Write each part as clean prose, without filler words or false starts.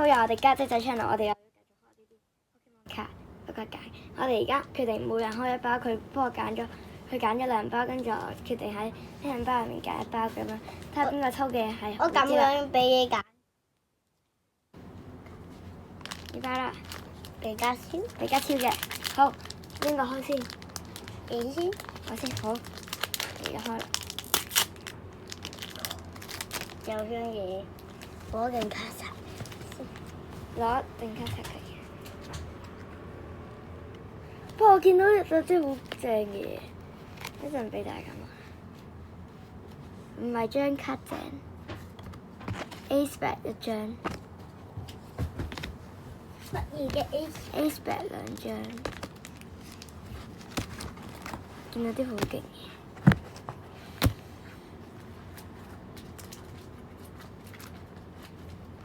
都有我哋家姐仔 channel，我哋又要繼續開呢啲 Pokemon 卡碌卡解。我哋而家決定每人開一包，佢幫我揀咗，佢揀咗2包，跟住我決定喺呢2包入面揀1包咁樣，睇下邊個抽嘅係。我咁樣俾你揀。呢包啦，比較少，比較超嘅。好，邊個開先？你先。我先。好，而家開啦。有張嘢，攞定卡擦。攞定卡擦佢。不過我見到有啲好正嘅嘢，一陣俾大家望。唔係張卡正 ，Ace Back 1張。乜嘢嘅 Ace Back 2張。見到啲好勁嘢。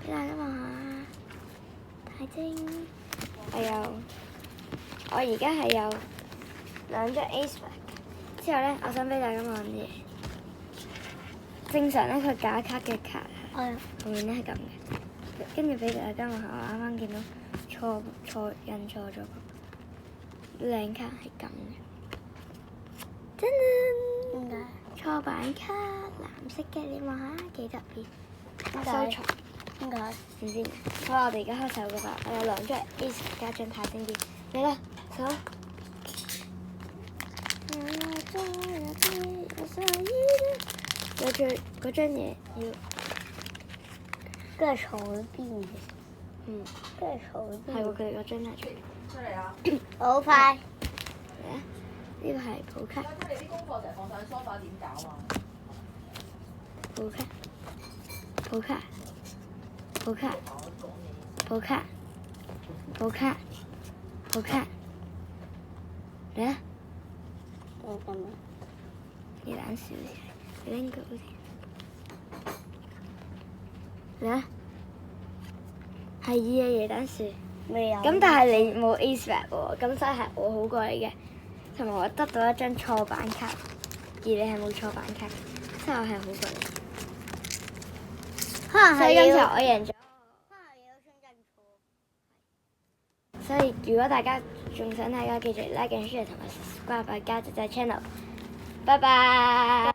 俾大家望下，大精。我而家係有2張 Ace Back，之後咧，我想俾大家望啲嘢。正常咧，佢假卡嘅卡後面咧係咁嘅，跟住俾大家望下，我啱啱見到印錯咗個靚卡係咁嘅。真啊！點解？錯版卡，藍色嘅，你望下幾特別。點解？收藏。點解？唔知。好，我哋而家開手㗎啦，我有2張 Ace 加張太精啲，嚟啦，手。嗰張嘢要，跟住坐邊嘅。跟住坐邊。係喎，佢哋嗰張係最。出嚟啊！好快。嚟啊！呢個係普卡。你啲功課成日放上梳化點搞啊？普卡。普卡。普卡。普卡。普卡。普卡。嚟啊！我咁樣。你懶少少，你拎佢好似。嚟啊！係二嘅椰蛋樹。未有。咁但係你冇 Ace Back 喎，咁所以係我好過你嘅，同埋我得到1張錯版卡，而你係冇錯版卡，所以我係好過你。可能係所以今次我贏咗。可能有張真錯。所以如果大家仲想睇嘅，記住 like and share 同埋 subscribe 家姐仔 channel。拜拜。